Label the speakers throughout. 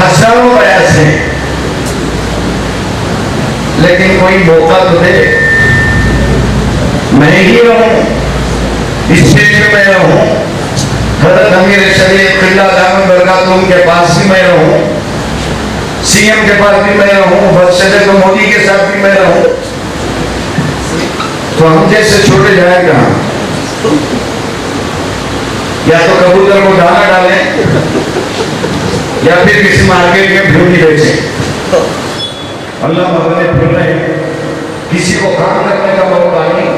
Speaker 1: हजारों प्रयास हैं, लेकिन कोई मौका तो दे। मैं ही रहूं, स्टेज पे मैं रहूं, हजरत अमीर शरीफ किला दामन बरकातुहू के पास भी मैं रहूं, सीएम के पास भी मैं रहूं, बदशे तो मोदी के साथ भी मैं रहूं, तो हम जैसे छोटे जाए कहां? या तो कबूतर को दाना डालें या फिर किसी मार्केट में भिंडी बेचें। अल्लाह भगवान फिर रहे, किसी को काम करने का मौका नहीं,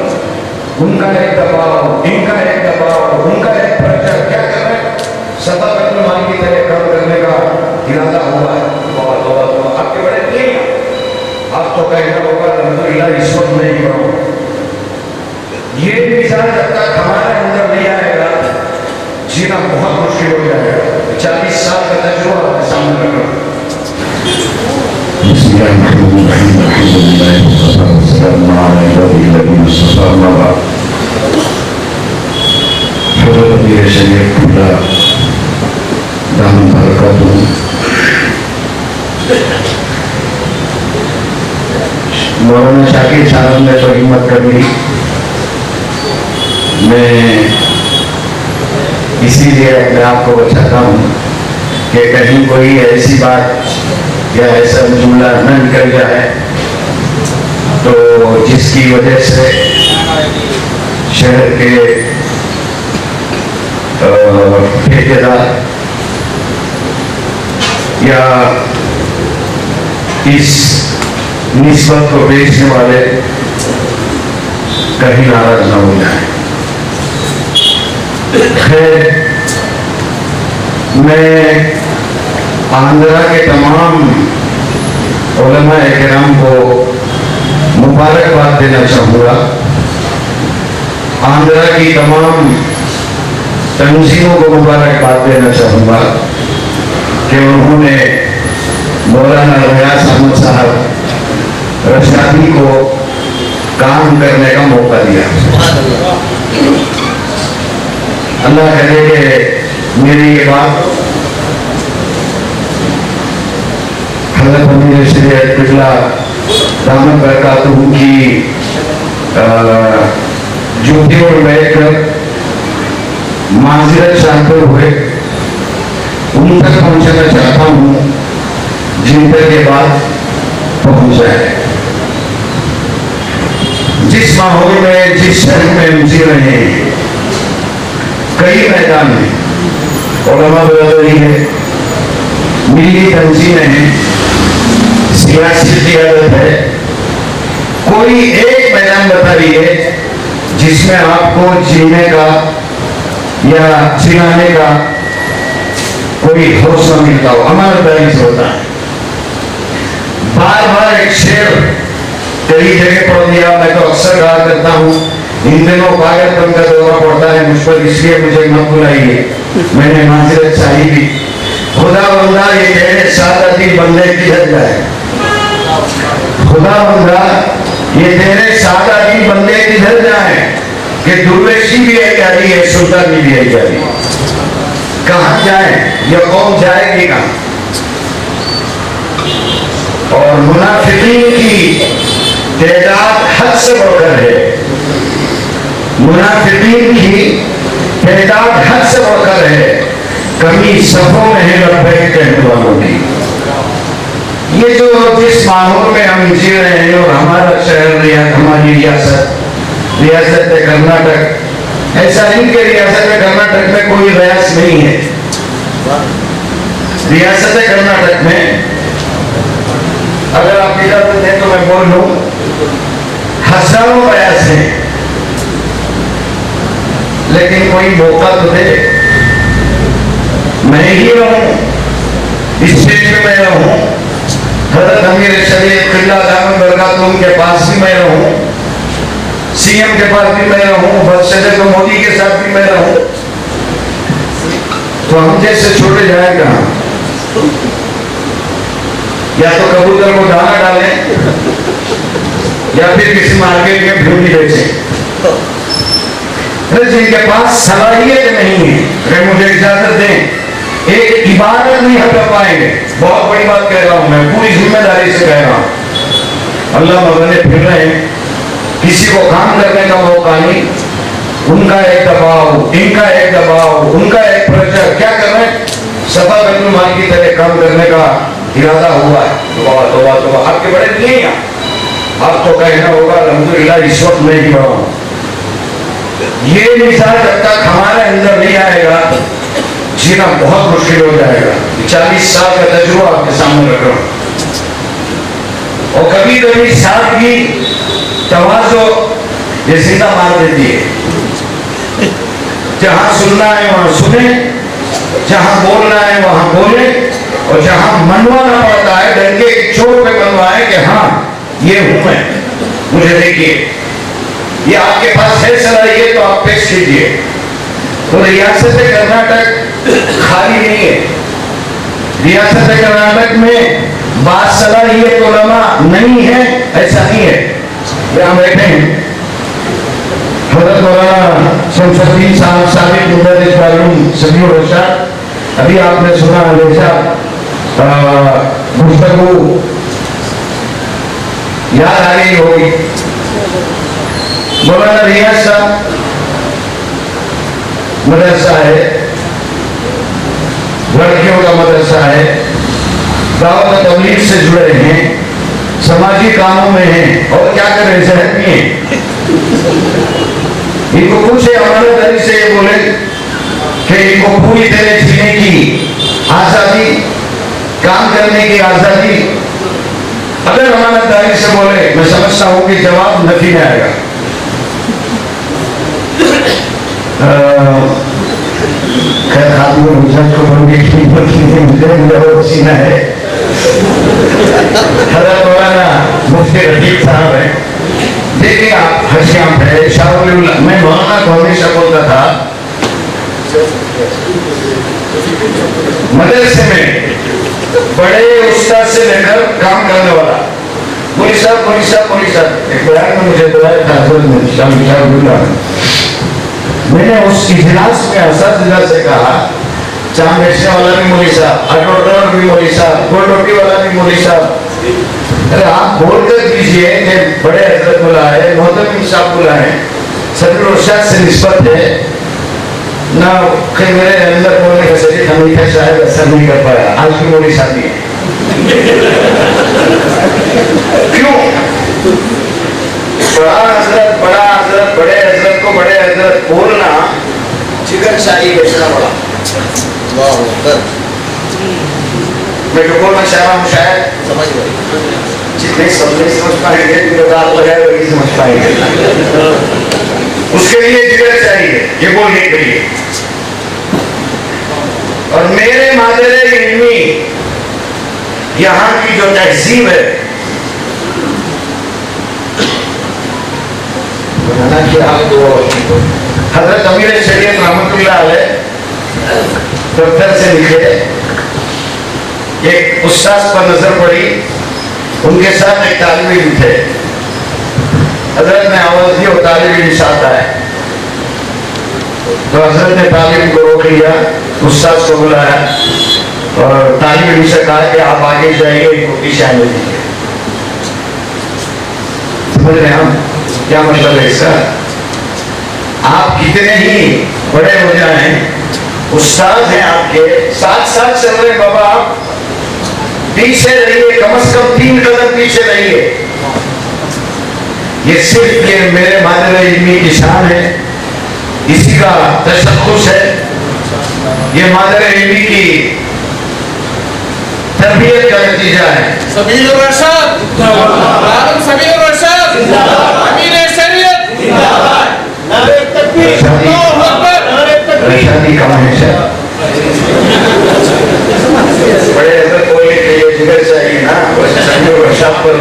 Speaker 1: उनका एक दबाव, इनका एक दबाव, उनका एक प्रेशर, क्या कर रहे हैं? सत्ता पेट्रोल की तरह काम करने का इरादा हुआ है। आपके बड़े नहीं, आप तो कहना होगा अल्हम्दुलिल्लाह इस वक्त नहीं करो। ये मिजाज जब तक हमारे अंदर नहीं आएगा, जीना बहुत मुश्किल हो जाएगा। 40 साल का तजुर्बा सामने रखो। मौलाना शाकिर साहब ने तो हिम्मत कर ली, मैं इसीलिए अपने आप को बचाता हूँ कि कहीं कोई ऐसी बात या ऐसा जुमला न निकल जाए तो जिसकी वजह से शहर के ठेकेदार या इस निस्बत को बेचने वाले कहीं नाराज न हो जाए। खैर, मैं आंध्रा के तमाम उलमा इकराम को मुबारकबाद देना चाहूँगा। आंध्रा की तमाम तंजीमों को मुबारकबाद देना चाहूँगा कि उन्होंने मौलाना रियाज अहमद साहब रशादी को काम करने का मौका दिया। अल्लाह करे कि मेरी ये बात हज़रत अमीर शरीयत किला दामन बरकातुहू की जूती और बैठकर माज़िरत चाहते हुए उन तक पहुंचना चाहता हूँ जिन तक ये बात पहुंच जाए। जिस माहौल में, जिस शहर में हम जी रहे हैं, कई मैदान में उलमा बरादरी है, मिली तंजीमें हैं, सियासी क़ियादत है, कोई एक मैदान बताइए जिसमें आपको जीने का या जिलाने का कोई हौसला मिलता हो। हमारा दायित्व होता है बार बार एक शेर कई जगह पढ़ दिया। मैं तो अक्सर कहा करता हूँ, इन दिनों पागलपन का दौरा पड़ता है मुझ पर, इसलिए मुझे मत बुलाइए, मैंने माज़िरत चाहिए भी। खुदा बंदा ये तेरे सादा दिल बंदे किधर जाए, खुदा बंदा ये तेरे सादा दिल बंदे किधर जाए कि दुर्वेशी भी आई जा रही है, सुल्तानी भी आई जा रही है। कहाँ जाए, यह कौम जाएगी कहाँ? और मुनाफिकीन की तादाद हद से बढ़कर है, मुनाफिकीन की तादाद हद से बढ़कर है, कमी सफों में है लब्बैक कहने वालों की। ये जो जिस माहौल में हम जी रहे हैं और हमारा शहर, हमारी रियासत कर्नाटक, ऐसा नहीं कि रियासत कर्नाटक में कोई प्रयास नहीं है। रियासत कर्नाटक में अगर आप इजाजत दें तो मैं बोल लूं, हजारों प्रयास हैं, लेकिन कोई मौका तो दे। मैं ही रहूं, स्टेज पे मैं रहूं, हजरत अमीर शरीफ किला दामन बरकातुहू के पास भी मैं रहूं, सीएम के पास भी मैं रहूं, बदशे तो मोदी के साथ भी मैं रहूं, तो हम जैसे छोटे जाए कहां? या तो कबूतर को दाना डालें या फिर किसी मार्केट में भिंडी बेचें। जिनके पास सलाहियत नहीं है, अगर मुझे इजाजत दें एक इबादत नहीं हटा पाएंगे। बहुत बड़ी बात कह रहा हूं मैं, पूरी जिम्मेदारी से कह रहा हूं। अल्लाह मगने फिर रहे हैं, किसी को काम करने का मौका नहीं, उनका एक दबाव, इनका एक दबाव, उनका एक प्रेशर, क्या कर रहे हैं? सफा बैतुल माल की तरह काम करने का इरादा हुआ है। तो आपके बड़े नहीं हैं, आप तो कहना होगा अल्हम्दुलिल्लाह इस वक्त मैं ही बड़ा हूं। ये मिसाल जब तक हमारे अंदर नहीं आएगा, जीना बहुत मुश्किल हो जाएगा। 40 साल का तजुर्बा आपके सामने रख रहा हूं। और कभी कभी सादगी तवाज़ो ये जिंदा मार देती है। जहां सुनना है वहां सुने, जहां बोलना है वहां बोले, और जहां मनवाना पड़ता है डंके की चोट पे मनवाए कि हाँ ये हूं मैं, मुझे देखिए, ये आपके पास है सलाहियत तो आप पेश कीजिए। तो रियासत कर्नाटक खाली नहीं है। रियासत कर्नाटक में बासलाहियत उलमा नहीं है, ऐसा नहीं है। यहाँ बैठे हैं हज़रत मौलाना शमसुद्दीन साहब, साबिक मुदर्रिस मालूम समीउर रशाद। अभी आपने सुना हमेशा गुफ्तगू याद आ गई होगी। मौलाना रियाज साहब मदरसा है, लड़कियों का मदरसा है, दावत तबलीग से जुड़े हैं, समाजी कामों में हैं, और क्या कर रहे सेहत में हैं। इनको पूछे अमानतदारी से ये बोले कि इनको पूरी तरह जीने की आजादी, काम करने की आजादी, अगर अमानतदारी से बोले मैं समझता हूं कि जवाब नफी में आएगा। खैर खातून हुसैन को बोलने की सीना है। हज़रत मौलाना मुफ्ती रफीक साहब है, देखिए आप हशियाम है शाहुल्लाह। मैं मौलाना को हमेशा बोलता था मदरसे में बड़े उस्ताद से लेकर काम करने वाला, मौलवी साहब एक बयान में मुझे बताया था शाहुल्लाह। मैंने उस इजलास में असद से कहा, चांद बेचने वाला भी मौलवी साहब, अटोटर भी मौलवी साहब, गोल रोटी वाला भी मौलवी साहब। अरे आप बोल कर दीजिए कि बड़े हजरत बुलाए, मोहतरम साहब बुलाए, सदरुल इरशाद से निस्बत है ना, कहीं मेरे अंदर बोलने का शरीर हमेशा शायद असर नहीं कर पाया। आज की मौलवी शादी है क्यों? बड़ा हजरत, बड़े हजरत को बड़े हजरत बोलना चिकन शाही बेचना पड़ा। मैं जो बोलना चाह रहा हूँ शायद समझ गए, जितने समझ पाएंगे लगाए वही समझ पाएंगे। उसके लिए जिगर चाहिए ये बोलने के लिए। और मेरे मादरे इल्मी यहाँ की जो तहजीब है, हजरत अमीर शरीयत रहमतुल्लाह अलैह दफ्तर से लिखे, एक उस्ताद पर नजर पड़ी, उनके साथ एक तालिब इल्म थे। हजरत ने आवाज दी और तालिब इल्म साथ आए, तो हजरत ने तालिब को रोक लिया, उस्ताद को बुलाया और तालिब इल्म से कहा कि आप आगे जाइए, इनको पीछे आने दीजिए। समझ रहे हम क्या मतलब है इसका? आप कितने ही बड़े हो जाएं, उस्ताद हैं आपके, साथ साथ चल रहे बाबा, आप पीछे रहिए, कम से कम 3 कदम पीछे रहिए। ये सिर्फ ये मेरे मादरे इल्मी की शान है, इसी का तशख्खुस है, ये मादरे इल्मी की तरबियत का नतीजा है।
Speaker 2: सबील रशाद जिंदाबाद, सबील रशाद जिंदाबाद, अमीर शरीयत जिंदाबाद, नारे तकबीर, अल्लाहू अकबर, नारे तकबीर।
Speaker 1: रशादी का हमेशा बड़े हजरत बोलने के लिए जिगर चाहिए ना, सबील रशाद पर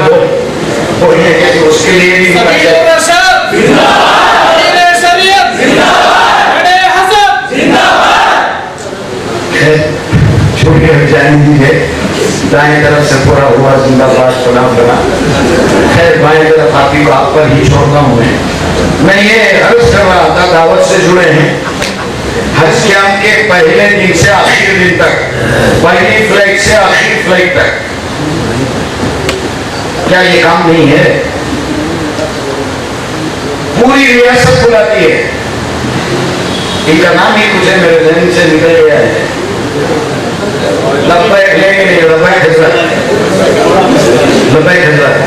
Speaker 1: बोलने के उसके लिए भी
Speaker 2: सबील रशाद जिंदाबाद, अमीर शरीयत जिंदाबाद, बड़े हजरत जिंदाबाद।
Speaker 1: छोटे जाने दीजिए, दाएं तरफ से पूरा हुआ जिंदाबाद सलाम बना। खैर बाएं तरफ आपकी आप पर ही छोड़ता हूँ मैं ये अर्ज कर रहा था, दावत से जुड़े हैं हज कैंप के पहले दिन से आखिरी दिन तक, पहली फ्लाइट से आखिरी फ्लाइट तक, क्या ये काम नहीं है? पूरी रियासत बुलाती है। इनका नाम ही कुछ है, मेरे जहन से निकल गया है। लब्बैक लेंगे नहीं, लब्बैक हजरत, लब्बैक हजरत।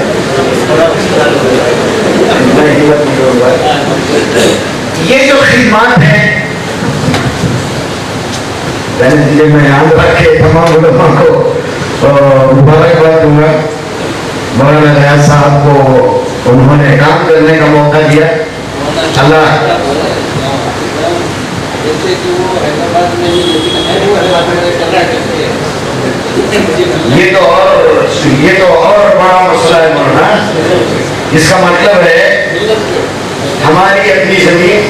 Speaker 1: ये जो खिदमत है, मैं याद रखे तमाम उलमा को मुबारकबाद दूंगा। मौलाना रियाज साहब को उन्होंने काम करने का मौका दिया। अल्लाह ये तो और बड़ा मसला है मौलाना। इसका मतलब है हमारी अपनी जमीन,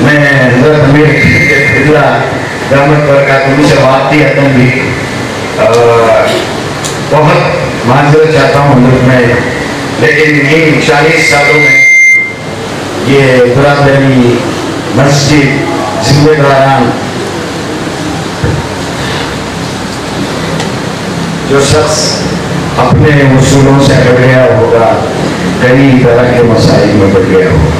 Speaker 1: मैं हज़रत अमीर के खिदला रहमत बरकातहू से वाकई हतम भी बहुत माजरत चाहता हूँ हज़रत में, लेकिन इन 40 सालों में ये बुरादरी मस्जिद जिम्मेदारान जो शख्स अपने उसूलों से हट गया होगा, कई तरह के मसाइल में बढ़ गया होगा।